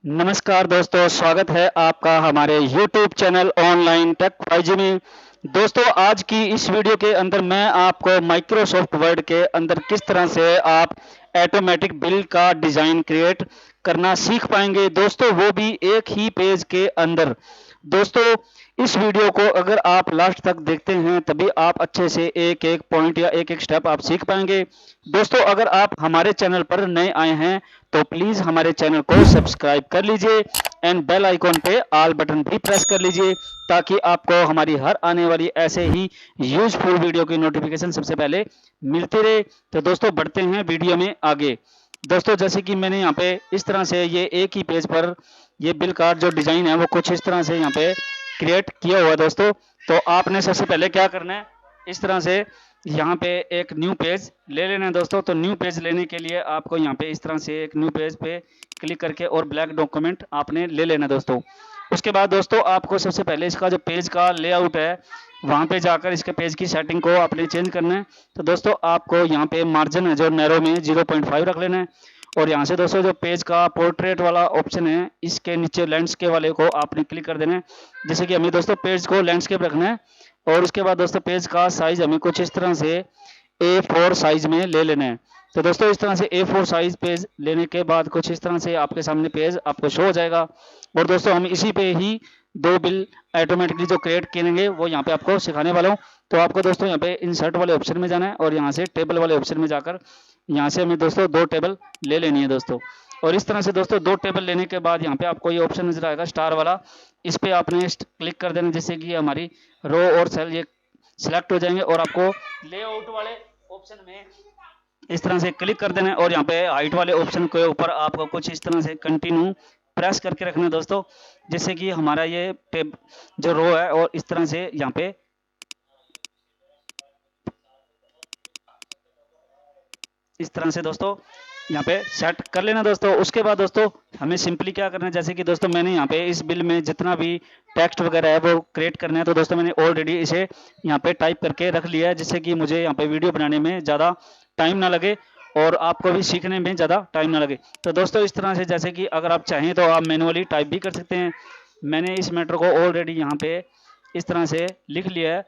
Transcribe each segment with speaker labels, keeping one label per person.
Speaker 1: नमस्कार दोस्तों, स्वागत है आपका हमारे YouTube channel online tech YG में। दोस्तों, आज की इस वीडियो के अंदर मैं आपको माइक्रोसॉफ्ट वर्ड के अंदर किस तरह से आप ऑटोमेटिक बिल का डिज़ाइन क्रिएट करना सीख पाएंगे दोस्तों, वो भी एक ही पेज के अंदर। दोस्तों, इस वीडियो को अगर आप लास्ट तक देखते हैं तभी आप अच्छे से एक एक पॉइंट या एक एक स्टेप आप सीख पाएंगे। दोस्तों, अगर आप हमारे चैनल पर नए आए हैं तो प्लीज हमारे चैनल को सब्सक्राइब कर लीजिए एंड बेल आइकॉन पे ऑल बटन भी प्रेस कर लीजिए ताकि आपको हमारी हर आने वाली ऐसे ही यूजफुल वीडियो की नोटिफिकेशन सबसे पहले मिलती रहे। तो दोस्तों, बढ़ते हैं वीडियो में आगे। दोस्तों, जैसे कि मैंने यहाँ पे इस तरह से ये एक ही पेज पर ये बिल का जो डिजाइन है वो कुछ इस तरह से यहाँ पे क्रिएट किया हुआ है दोस्तों। तो आपने सबसे पहले क्या करना है, इस तरह से यहाँ पे एक न्यू पेज ले लेना है दोस्तों। तो न्यू पेज लेने के लिए आपको यहाँ पे इस तरह से एक न्यू पेज पे क्लिक करके और ब्लैक डॉक्यूमेंट आपने ले लेना है दोस्तों। उसके बाद दोस्तों, आपको सबसे पहले इसका जो पेज का लेआउट है वहाँ पे जाकर इसके पेज की सेटिंग को आपने चेंज करना है। तो दोस्तों, आपको यहाँ पे मार्जिन है जो नैरो में 0.5 रख लेना है। और यहाँ से दोस्तों जो पेज का पोर्ट्रेट वाला ऑप्शन है इसके नीचे लैंडस्केप वाले को आपने क्लिक कर देना है। जैसे कि हमें दोस्तों पेज को लैंडस्केप रखना है। और उसके बाद दोस्तों पेज का साइज हमें कुछ इस तरह से A4 साइज में ले लेना है। तो दोस्तों, इस तरह से A4 साइज पेज लेने के बाद कुछ इस तरह से आपके सामने पेज आपको शो हो जाएगा। और दोस्तों, हम इसी पे ही दो बिल ऑटोमेटिकली जो क्रिएट करेंगे वो यहाँ पे आपको सिखाने वाला हूँ। तो आपको दोस्तों यहाँ पे इंसर्ट वाले ऑप्शन में जाना है और यहाँ से टेबल वाले ऑप्शन में जाकर यहाँ से हमें दोस्तों दो टेबल ले लेनी है दोस्तों। और इस तरह से दोस्तों दो टेबल लेने के बाद यहाँ पे आपको ये ऑप्शन नजर आएगा स्टार वाला, इस पे आपने क्लिक कर देना जिससे कि हमारी रो और सेल ये सिलेक्ट हो जाएंगे। और आपको लेआउट वाले ऑप्शन में इस तरह से क्लिक कर देना है और यहाँ पे हाइट वाले ऑप्शन के ऊपर आपको कुछ इस तरह से कंटिन्यू प्रेस करके रखना है दोस्तों, जिससे कि हमारा ये टेब जो रो है और इस तरह से यहाँ पे इस तरह से दोस्तों यहाँ पे सेट कर लेना दोस्तों। उसके बाद दोस्तों हमें सिंपली क्या करना है, जैसे कि दोस्तों मैंने यहाँ पे इस बिल में जितना भी टेक्स्ट वगैरह है वो क्रिएट करना है। तो दोस्तों मैंने ऑलरेडी इसे यहाँ पे टाइप करके रख लिया है जिससे कि मुझे यहाँ पे वीडियो बनाने में ज़्यादा टाइम ना लगे और आपको भी सीखने में ज़्यादा टाइम ना लगे। तो दोस्तों इस तरह से जैसे कि अगर आप चाहें तो आप मैनुअली टाइप भी कर सकते हैं। मैंने इस मैटर को ऑलरेडी यहाँ पे इस तरह से लिख लिया है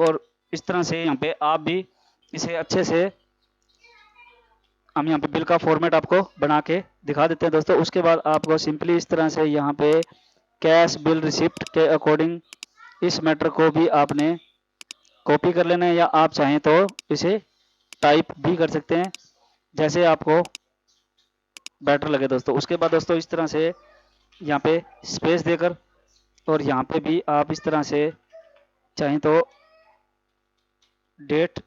Speaker 1: और इस तरह से यहाँ पे आप भी इसे अच्छे से हम यहाँ पे बिल का फॉर्मेट आपको बना के दिखा देते हैं दोस्तों। उसके बाद आपको सिंपली इस तरह से यहाँ पे कैश बिल रिसिप्ट के अकॉर्डिंग इस मैटर को भी आपने कॉपी कर लेना है या आप चाहें तो इसे टाइप भी कर सकते हैं जैसे आपको बेटर लगे दोस्तों। उसके बाद दोस्तों इस तरह से यहाँ पे स्पेस देकर और यहाँ पे भी आप इस तरह से चाहें तो डेट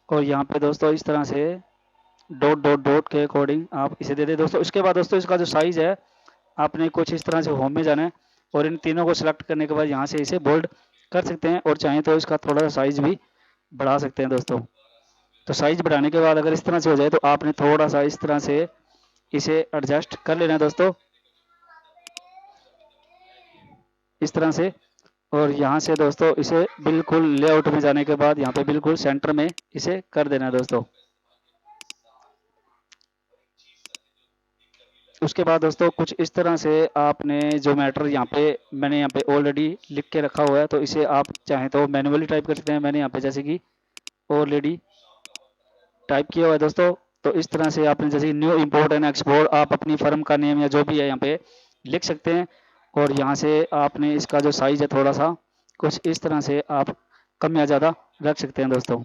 Speaker 1: और यहाँ पे दोस्तों इस तरह से डॉट डॉट डॉट के अकॉर्डिंग आप इसे दे दें दोस्तों। उसके बाद दोस्तों इसका जो साइज है आपने कुछ इस तरह से होम में जाना है और इन तीनों को सिलेक्ट करने के बाद यहाँ से इसे बोल्ड कर सकते हैं और चाहें तो इसका थोड़ा सा साइज भी बढ़ा सकते हैं दोस्तों। तो साइज बढ़ाने के बाद अगर इस तरह से हो जाए तो आपने थोड़ा सा इस तरह से इसे एडजस्ट कर लेना है दोस्तों, इस तरह से। और यहाँ से दोस्तों इसे बिल्कुल लेआउट में जाने के बाद यहाँ पे बिल्कुल सेंटर में इसे कर देना है दोस्तों। उसके बाद दोस्तों कुछ इस तरह से आपने जो मैटर यहाँ पे मैंने यहाँ पे ऑलरेडी लिख के रखा हुआ है तो इसे आप चाहें तो मैनुअली टाइप कर सकते हैं। मैंने यहाँ पे जैसे कि ऑलरेडी टाइप किया हुआ है दोस्तों। तो इस तरह से आपने जैसे न्यू इंपोर्ट एंड एक्सपोर्ट आप अपनी फर्म का नेम या जो भी है यहाँ पे लिख सकते हैं। और यहाँ से आपने इसका जो साइज है थोड़ा सा कुछ इस तरह से आप कम या ज़्यादा रख सकते हैं दोस्तों।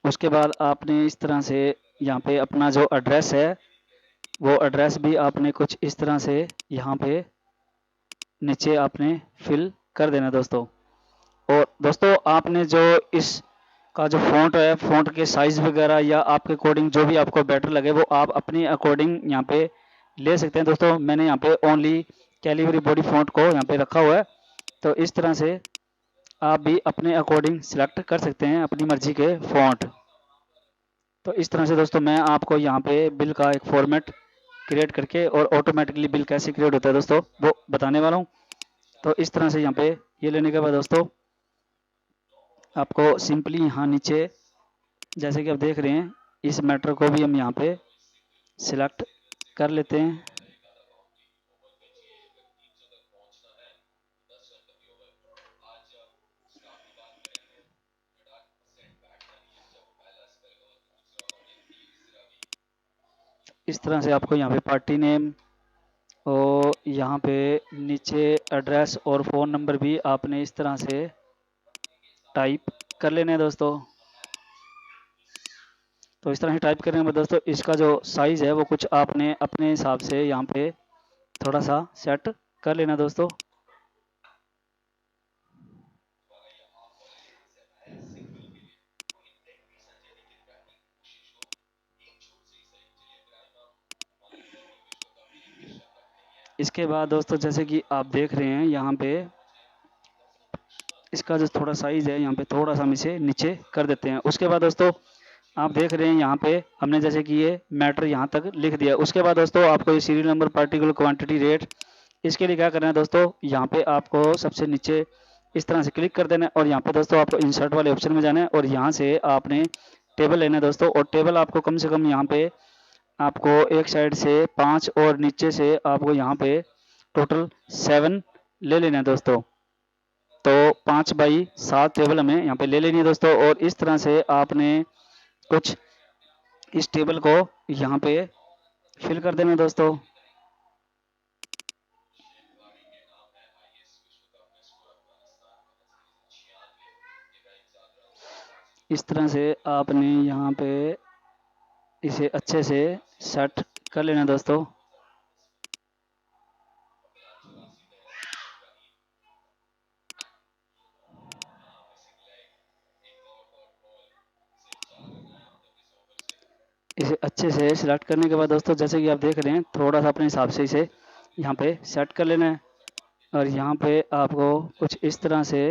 Speaker 1: उसके बाद आपने इस तरह से यहाँ पे अपना जो एड्रेस है वो एड्रेस भी आपने कुछ इस तरह से यहाँ पे नीचे आपने फिल कर देना दोस्तों। और दोस्तों आपने जो इस का जो फ़ॉन्ट है फ़ॉन्ट के साइज़ वगैरह या आपके अकॉर्डिंग जो भी आपको बेटर लगे वो आप अपने अकॉर्डिंग यहाँ पे ले सकते हैं दोस्तों। मैंने यहाँ पे ओनली कैलिबरी बॉडी फ़ॉन्ट को यहाँ पे रखा हुआ है। तो इस तरह से आप भी अपने अकॉर्डिंग सिलेक्ट कर सकते हैं अपनी मर्जी के फ़ॉन्ट। तो इस तरह से दोस्तों मैं आपको यहाँ पे बिल का एक फॉर्मेट क्रिएट करके और ऑटोमेटिकली बिल कैसे क्रिएट होता है दोस्तों वो बताने वाला हूँ। तो इस तरह से यहाँ पे ये लेने के बाद दोस्तों आपको सिंपली यहाँ नीचे जैसे कि आप देख रहे हैं, इस मैटर को भी हम यहाँ पे सिलेक्ट कर लेते हैं। इस तरह से आपको यहाँ पे पार्टी नेम और यहाँ पे नीचे एड्रेस और फ़ोन नंबर भी आपने इस तरह से टाइप कर लेने हैं दोस्तों। तो इस तरह से टाइप करने के बाद दोस्तों इसका जो साइज़ है वो कुछ आपने अपने हिसाब से यहाँ पे थोड़ा सा सेट कर लेना दोस्तों। इसके बाद दोस्तों जैसे कि आप देख रहे हैं यहाँ पे इसका जो थोड़ा साइज़ है यहाँ पे थोड़ा सा हम इसे नीचे कर देते हैं। उसके बाद दोस्तों आप देख रहे हैं यहाँ पे हमने जैसे कि ये मैटर यहाँ तक लिख दिया। उसके बाद दोस्तों आपको ये serial number, particular, quantity, rate, इसके लिए क्या करना है दोस्तों, यहाँ पे आपको सबसे नीचे इस तरह से क्लिक कर देना है और यहाँ पे दोस्तों आपको इंसर्ट वाले ऑप्शन में जाना है और यहाँ से आपने टेबल लेना है दोस्तों। और टेबल आपको कम से कम यहाँ पे आपको एक साइड से 5 और नीचे से आपको यहाँ पे टोटल 7 ले लेना है दोस्तों। तो 5x7 टेबल हमें यहाँ पे ले लेनी है दोस्तों। और इस तरह से आपने कुछ इस टेबल को यहाँ पे फिल कर देना दोस्तों। इस तरह से आपने यहाँ पे इसे अच्छे से सेट कर लेना दोस्तों। इसे अच्छे से सिलेक्ट करने के बाद दोस्तों जैसे कि आप देख रहे हैं थोड़ा सा अपने हिसाब से इसे यहाँ पे सेट कर लेना है और यहाँ पे आपको कुछ इस तरह से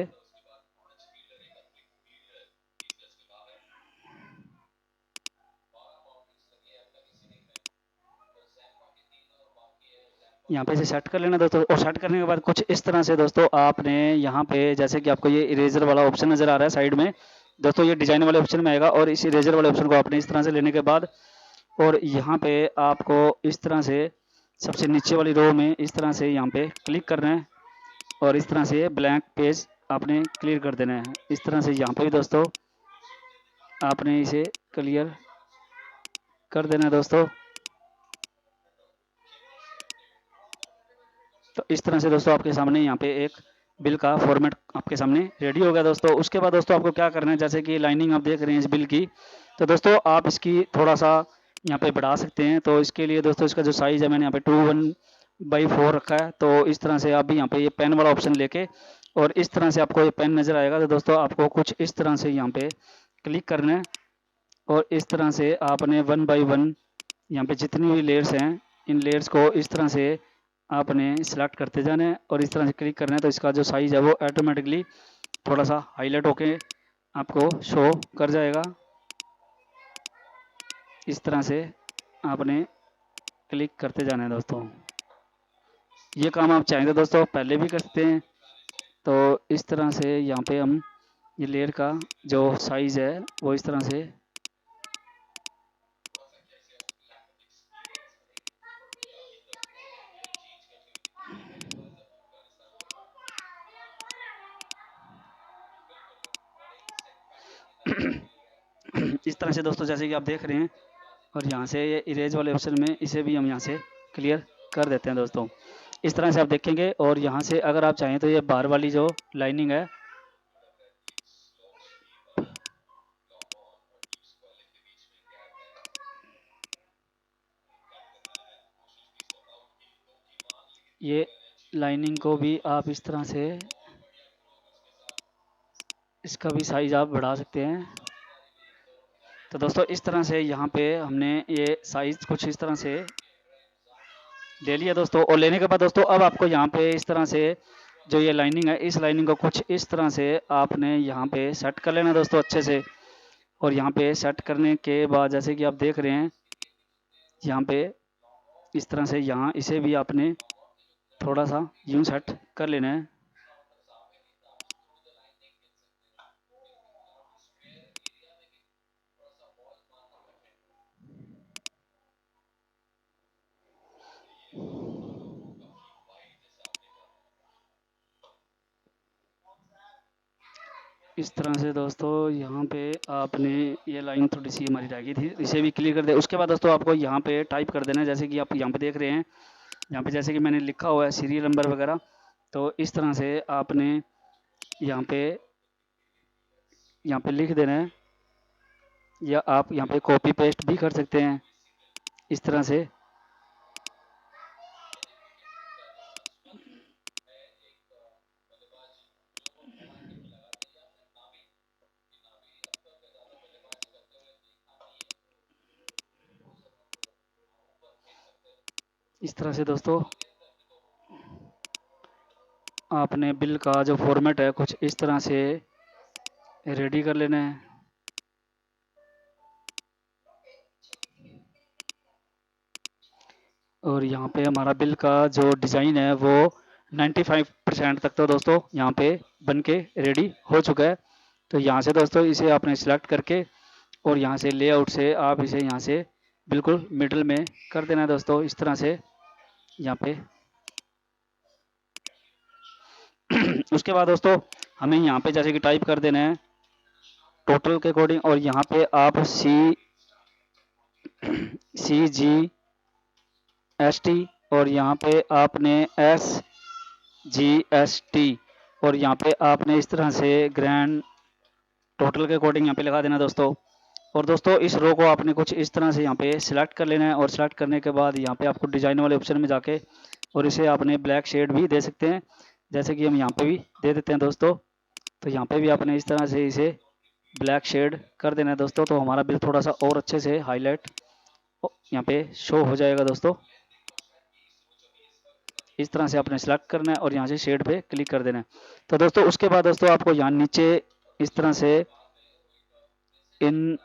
Speaker 1: यहाँ पे इसे सेट कर लेना दोस्तों। और सेट करने के बाद कुछ इस तरह से दोस्तों आपने यहाँ पे जैसे कि आपको ये इरेजर वाला ऑप्शन नज़र आ रहा है साइड में दोस्तों, ये डिजाइन वाले ऑप्शन में आएगा और इस इरेजर वाले ऑप्शन को आपने इस तरह से लेने के बाद और यहाँ पे आपको इस तरह से सबसे नीचे वाली रो में इस तरह से यहाँ पे क्लिक करना है और इस तरह से ब्लैंक पेज आपने क्लियर कर देना है। इस तरह से यहाँ पे भी दोस्तों आपने इसे क्लियर कर देना है दोस्तों। तो इस तरह से दोस्तों आपके सामने यहाँ पे एक बिल का फॉर्मेट आपके सामने रेडी हो गया दोस्तों। उसके बाद दोस्तों आपको क्या करना है, जैसे कि लाइनिंग आप देख रहे हैं इस बिल की, तो दोस्तों आप इसकी थोड़ा सा यहाँ पे बढ़ा सकते हैं। तो इसके लिए दोस्तों इसका जो साइज़ है मैंने यहाँ पे 2:1/4 रखा है। तो इस तरह से आप भी यहाँ पे ये पेन वाला ऑप्शन लेके और इस तरह से आपको ये पेन नज़र आएगा। तो दोस्तों आपको कुछ इस तरह से यहाँ पे क्लिक करना है और इस तरह से आपने 1/1 यहाँ पे जितनी भी लेयर्स हैं इन लेयर्स को इस तरह से आपने सिलेक्ट करते जाना है और इस तरह से क्लिक करना है। तो इसका जो साइज़ है वो ऑटोमेटिकली थोड़ा सा हाईलाइट होके आपको शो कर जाएगा। इस तरह से आपने क्लिक करते जाना है दोस्तों। ये काम आप चाहें तो दोस्तों पहले भी कर सकते हैं। तो इस तरह से यहाँ पे हम ये लेयर का जो साइज़ है वो इस तरह से इस तरह से दोस्तों जैसे कि आप देख रहे हैं और यहाँ से ये इरेज वाले ऑप्शन में इसे भी हम यहाँ से क्लियर कर देते हैं दोस्तों। इस तरह से आप देखेंगे और यहाँ से अगर आप चाहें तो ये बाहर वाली जो लाइनिंग है ये लाइनिंग को भी आप इस तरह से इसका भी साइज़ आप बढ़ा सकते हैं। तो दोस्तों इस तरह से यहाँ पे हमने ये साइज़ कुछ इस तरह से ले लिया दोस्तों। और लेने के बाद दोस्तों अब आपको यहाँ पे इस तरह से जो ये लाइनिंग है इस लाइनिंग को कुछ इस तरह से आपने यहाँ पे सेट कर लेना दोस्तों अच्छे से। और यहाँ पे सेट करने के बाद जैसे कि आप देख रहे हैं यहाँ पे इस तरह से यहाँ इसे भी आपने थोड़ा सा यूँ सेट कर लेना है। इस तरह से दोस्तों यहाँ पे आपने ये लाइन थोड़ी सी हमारी रह गई थी, इसे भी क्लियर कर दे। उसके बाद दोस्तों आपको यहाँ पे टाइप कर देना है, जैसे कि आप यहाँ पे देख रहे हैं, यहाँ पे जैसे कि मैंने लिखा हुआ है सीरियल नंबर वगैरह। तो इस तरह से आपने यहाँ पे लिख देना है, या आप यहाँ पे कॉपी पेस्ट भी कर सकते हैं इस तरह से। इस तरह से दोस्तों आपने बिल का जो फॉर्मेट है कुछ इस तरह से रेडी कर लेना है। और यहाँ पे हमारा बिल का जो डिज़ाइन है वो 95% तक तो दोस्तों यहाँ पे बन के रेडी हो चुका है। तो यहाँ से दोस्तों इसे आपने सिलेक्ट करके और यहाँ से लेआउट से आप इसे यहाँ से बिल्कुल मिडल में कर देना है दोस्तों, इस तरह से यहाँ पे। उसके बाद दोस्तों हमें यहाँ पे जैसे कि टाइप कर देना है टोटल के अकॉर्डिंग, और यहाँ पे आप CGST और यहाँ पे आपने SGST और यहाँ पे आपने इस तरह से ग्रैंड टोटल के अकॉर्डिंग यहाँ पे लगा देना दोस्तों। और दोस्तों इस रो को आपने कुछ इस तरह से यहाँ पे सिलेक्ट कर लेना है, और सिलेक्ट करने के बाद यहाँ पे आपको डिजाइन वाले ऑप्शन में जाके और इसे आपने ब्लैक शेड भी दे सकते हैं, जैसे कि हम यहाँ पे भी दे देते हैं दोस्तों। तो यहाँ पे भी आपने इस तरह से इसे ब्लैक शेड कर देना है दोस्तों, तो हमारा बिल थोड़ा सा और अच्छे से हाईलाइट यहाँ पे शो हो जाएगा दोस्तों। इस तरह से आपने सेलेक्ट करना है और यहाँ से शेड पे क्लिक कर देना है। तो दोस्तों उसके बाद दोस्तों आपको यहाँ नीचे इस तरह से इन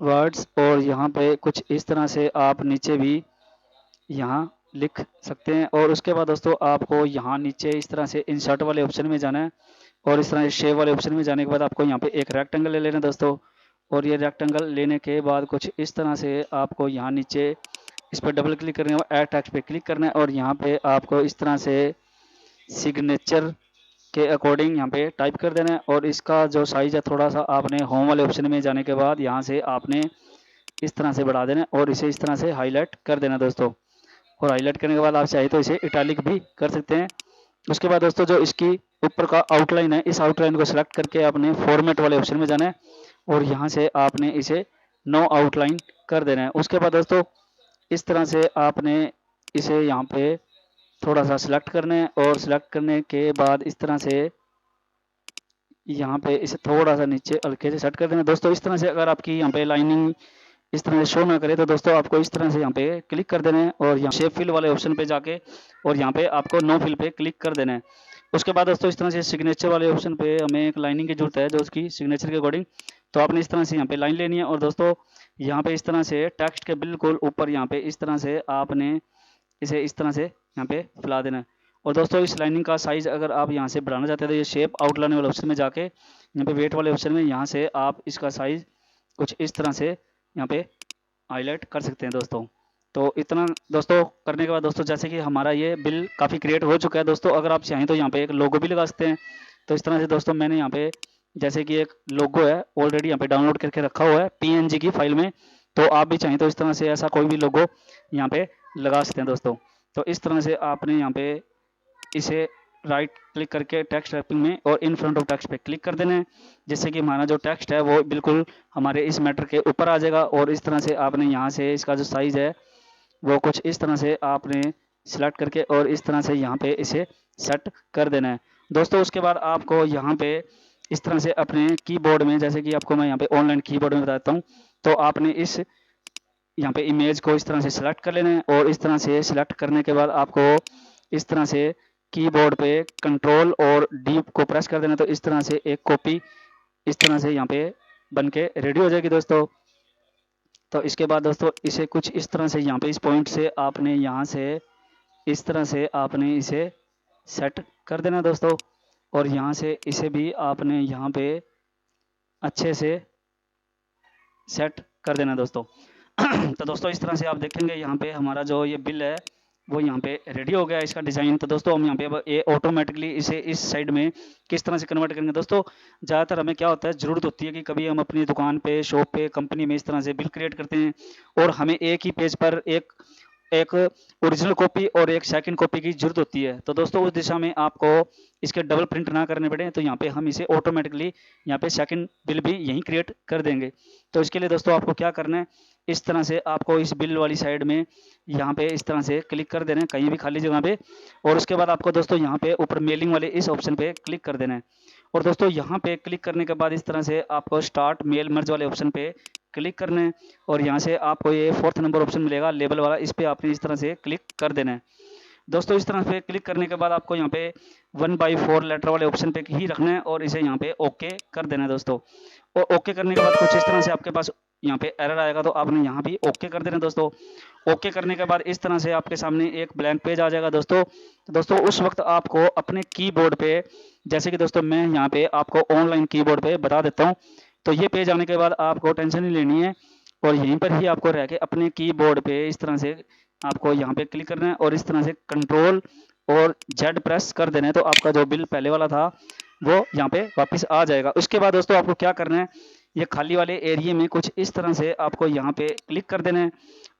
Speaker 1: वर्ड्स और यहाँ पे कुछ इस तरह से आप नीचे भी यहाँ लिख सकते हैं। और उसके बाद दोस्तों आपको यहाँ नीचे इस तरह से इंसर्ट वाले ऑप्शन में जाना है, और इस तरह से शेप वाले ऑप्शन में जाने के बाद आपको यहाँ पे एक रेक्टेंगल ले लेना दोस्तों। और ये रेक्टेंगल लेने के बाद कुछ इस तरह से आपको यहाँ नीचे इस पर डबल क्लिक करने के बाद ऐड टेक्स्ट पे क्लिक करना है, और यहाँ पे आपको इस तरह से सिग्नेचर के अकॉर्डिंग यहाँ पे टाइप कर देना है। और इसका जो साइज़ है थोड़ा सा आपने होम वाले ऑप्शन में जाने के बाद यहाँ से आपने इस तरह से बढ़ा देना है और इसे इस तरह से हाईलाइट कर देना दोस्तों। और हाईलाइट करने के बाद आप चाहे तो इसे इटैलिक भी कर सकते हैं। उसके बाद दोस्तों जो इसकी ऊपर का आउटलाइन है, इस आउटलाइन को सिलेक्ट करके आपने फॉर्मेट वाले ऑप्शन में जाना है और यहाँ से आपने इसे नो आउटलाइन कर देना है। उसके बाद दोस्तों इस तरह से आपने इसे यहाँ पे थोड़ा सा सिलेक्ट करना है, और सिलेक्ट करने के बाद इस तरह से यहाँ पे इसे थोड़ा सा नीचे हल्के से सेट कर देना दोस्तों। इस तरह से अगर आपकी यहाँ पे लाइनिंग इस तरह से शो ना करे तो दोस्तों आपको इस तरह से यहाँ पे क्लिक कर देना है और यहाँ शेप फिल वाले ऑप्शन पे जाके और यहाँ पे आपको नो फिल पे क्लिक कर देना है। उसके बाद दोस्तों इस तरह से सिग्नेचर वाले ऑप्शन पे हमें एक लाइनिंग की जरूरत है जो उसकी सिग्नेचर के अकॉर्डिंग। तो आपने इस तरह से यहाँ पे लाइन लेनी है, और दोस्तों यहाँ पे इस तरह से टेक्स्ट के बिल्कुल ऊपर यहाँ पे इस तरह से आपने इसे इस तरह से यहाँ पे फैला देना है। और दोस्तों इस लाइनिंग का साइज अगर आप यहाँ से बढ़ाना चाहते हैं तो ये शेप आउटलाइन वाले ऑप्शन में जाके यहाँ पे वेट वाले ऑप्शन में यहाँ से आप इसका साइज कुछ इस तरह से यहाँ पे हाईलाइट कर सकते हैं दोस्तों। तो इतना दोस्तों करने के बाद दोस्तों जैसे कि हमारा ये बिल काफ़ी क्रिएट हो चुका है दोस्तों। अगर आप चाहें तो यहाँ पे एक लोगो भी लगा सकते हैं। तो इस तरह से दोस्तों मैंने यहाँ पे जैसे कि एक लोगो है ऑलरेडी यहाँ पे डाउनलोड करके रखा हुआ है PNG की फाइल में। तो आप भी चाहें तो इस तरह से ऐसा कोई भी लोगो यहाँ पे लगा सकते हैं दोस्तों। तो इस तरह से आपने यहाँ पे इसे राइट क्लिक करके टेक्स्ट रैपिंग में और इन फ्रंट ऑफ टेक्स्ट पे क्लिक कर देना है, जिससे कि हमारा जो टेक्स्ट है वो बिल्कुल हमारे इस मैटर के ऊपर आ जाएगा। और इस तरह से आपने यहाँ से इसका जो साइज़ है वो कुछ इस तरह से आपने सिलेक्ट करके और इस तरह से यहाँ पे इसे सेट कर देना है दोस्तों। उसके बाद आपको यहाँ पे इस तरह से अपने कीबोर्ड में, जैसे कि आपको मैं यहाँ पे ऑनलाइन कीबोर्ड में बताता हूँ, तो आपने इस यहाँ पे इमेज को इस तरह से सिलेक्ट कर लेना है। और इस तरह से सिलेक्ट करने के बाद आपको इस तरह से कीबोर्ड पे कंट्रोल और डी को प्रेस कर देना, तो इस तरह से एक कॉपी इस तरह से यहाँ पे बन के रेडी हो जाएगी दोस्तों। तो इसके बाद दोस्तों इसे कुछ इस तरह से यहाँ पे इस पॉइंट से आपने यहाँ से इस तरह से आपने इसे सेट कर देना दोस्तों। और यहाँ से इसे भी आपने यहाँ पे अच्छे से सेट कर देना दोस्तों। तो दोस्तों इस तरह से आप देखेंगे यहाँ पे हमारा जो ये बिल है वो यहाँ पे रेडी हो गया इसका डिज़ाइन। तो दोस्तों हम यहाँ पे अब ये ऑटोमेटिकली इसे इस साइड में किस तरह से कन्वर्ट करेंगे दोस्तों। ज़्यादातर हमें क्या होता है, ज़रूरत होती है कि कभी हम अपनी दुकान पे, शॉप पे, कंपनी में इस तरह से बिल क्रिएट करते हैं और हमें एक ही पेज पर एक एक ओरिजिनल कॉपी और एक सेकंड कॉपी की ज़रूरत होती है। तो दोस्तों उस दिशा में आपको इसके डबल प्रिंट ना करने पड़े, तो यहाँ पे हम इसे ऑटोमेटिकली यहाँ पे सेकंड बिल भी यहीं क्रिएट कर देंगे। तो इसके लिए दोस्तों आपको क्या करना है, इस तरह से आपको इस बिल वाली साइड में यहाँ पे इस तरह से क्लिक कर देना है कहीं भी खाली जगह पे, और उसके बाद आपको दोस्तों यहाँ पे ऊपर मेलिंग वाले इस ऑप्शन पे क्लिक कर देना है। और दोस्तों यहाँ पे क्लिक करने के बाद इस तरह से आपको स्टार्ट मेल मर्ज वाले ऑप्शन पे क्लिक करना है, और यहाँ से आपको ये 4th नंबर ऑप्शन मिलेगा लेबल वाला, इस पे आपने इस तरह से क्लिक कर देना है। दोस्तों इस तरह से क्लिक करने के बाद आपको यहाँ पे 1/4 लेटर वाले ऑप्शन पे ही रखना है और इसे यहाँ पे ओके कर देना है दोस्तों। और ओके करने के बाद कुछ इस तरह से आपके पास यहाँ पे एरर आएगा, तो आपने यहाँ भी ओके कर देना है दोस्तों। ओके करने के बाद इस तरह से आपके सामने एक ब्लैंक पेज आ जाएगा दोस्तों। तो दोस्तों उस वक्त आपको अपने कीबोर्ड पे, जैसे कि दोस्तों मैं यहाँ पे आपको ऑनलाइन कीबोर्ड पे बता देता हूँ, तो ये पेज आने के बाद आपको टेंशन नहीं लेनी है और यहीं पर ही आपको रह के अपने कीबोर्ड पे इस तरह से आपको यहाँ पे क्लिक करना है और इस तरह से कंट्रोल और जेड प्रेस कर देना है, तो आपका जो बिल पहले वाला था वो यहाँ पे वापस आ जाएगा। उसके बाद दोस्तों आपको क्या करना है, ये खाली वाले एरिया में कुछ इस तरह से आपको यहाँ पे क्लिक कर देना है,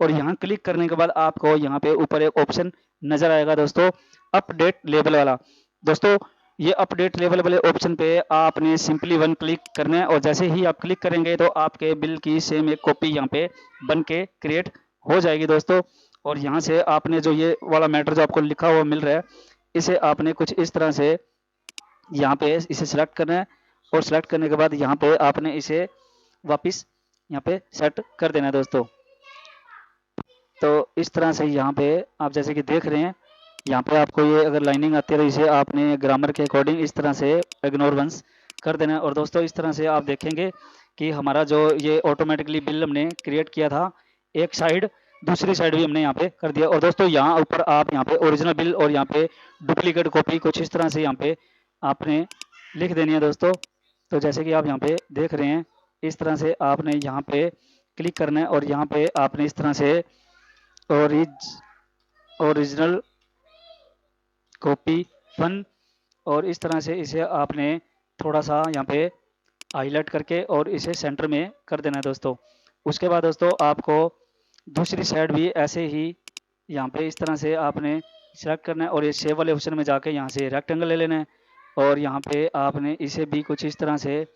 Speaker 1: और यहाँ क्लिक करने के बाद आपको यहाँ पे ऊपर एक ऑप्शन नजर आएगा दोस्तों, अपडेट लेबल वाला। दोस्तों ये अपडेट लेवल वाले ऑप्शन पे आपने सिंपली 1 क्लिक करना है, और जैसे ही आप क्लिक करेंगे तो आपके बिल की सेम एक कॉपी यहाँ पे बन के क्रिएट हो जाएगी दोस्तों। और यहाँ से आपने जो ये वाला मैटर जो आपको लिखा हुआ मिल रहा है, इसे आपने कुछ इस तरह से यहाँ पे इसे सिलेक्ट करना है, और सिलेक्ट करने के बाद यहाँ पे आपने इसे वापस यहाँ पे सेट कर देना है दोस्तों। तो इस तरह से यहाँ पे आप जैसे कि देख रहे हैं, यहाँ पे आपको ये अगर लाइनिंग आती है तो इसे आपने ग्रामर के अकॉर्डिंग इस तरह से इग्नोर वंस कर देना है। और दोस्तों इस तरह से आप देखेंगे कि हमारा जो ये ऑटोमेटिकली बिल हमने क्रिएट किया था, एक साइड दूसरी साइड भी हमने यहाँ पे कर दिया। और दोस्तों यहाँ ऊपर आप यहाँ पे ओरिजिनल बिल और यहाँ पे डुप्लीकेट कॉपी कुछ इस तरह से यहाँ पे आपने लिख देनी है दोस्तों। तो जैसे कि आप यहाँ पे देख रहे हैं, इस तरह से आपने यहाँ पे क्लिक करना है और यहाँ पे आपने इस तरह से ओरिजिनल कॉपी 1, और इस तरह से इसे आपने थोड़ा सा यहाँ पे हाईलाइट करके और इसे सेंटर में कर देना है दोस्तों। उसके बाद दोस्तों आपको दूसरी साइड भी ऐसे ही यहाँ पे इस तरह से आपने सेलेक्ट करना है, और ये सेव वाले ऑप्शन में जाके यहाँ से रेक्टेंगल ले लेना है, और यहाँ पे आपने इसे भी कुछ इस तरह से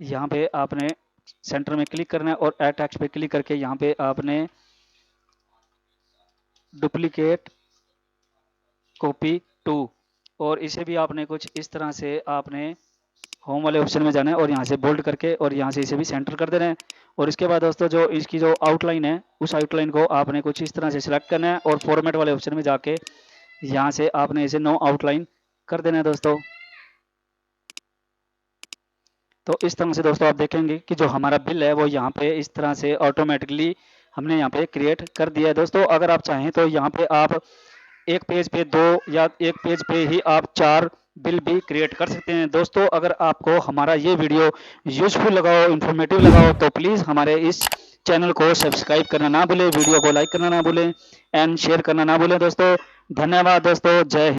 Speaker 1: यहाँ पे आपने सेंटर में क्लिक करना है, और ऐड टेक्स्ट पे क्लिक करके यहाँ पे आपने डुप्लीकेट कॉपी 2, और इसे भी आपने कुछ इस तरह से आपने होम वाले ऑप्शन में जाना है और यहाँ से बोल्ड करके और यहाँ से इसे भी सेंटर कर देना है। और इसके बाद दोस्तों जो इसकी जो आउटलाइन है, उस आउटलाइन को आपने कुछ इस तरह से सिलेक्ट करना है, और फॉर्मेट वाले ऑप्शन में जाके यहाँ से आपने इसे नो आउटलाइन कर देना है दोस्तों। तो इस तरह से दोस्तों आप देखेंगे कि जो हमारा बिल है वो यहाँ पे इस तरह से ऑटोमेटिकली हमने यहाँ पे क्रिएट कर दिया है दोस्तों। अगर आप चाहें तो यहाँ पे आप एक पेज पे 2 या एक पेज पे ही आप 4 बिल भी क्रिएट कर सकते हैं दोस्तों। अगर आपको हमारा ये वीडियो यूजफुल लगा हो, इन्फॉर्मेटिव लगा हो, तो प्लीज़ हमारे इस चैनल को सब्सक्राइब करना ना भूलें, वीडियो को लाइक करना ना भूलें एंड शेयर करना ना भूलें दोस्तों। धन्यवाद दोस्तों, जय हिंद।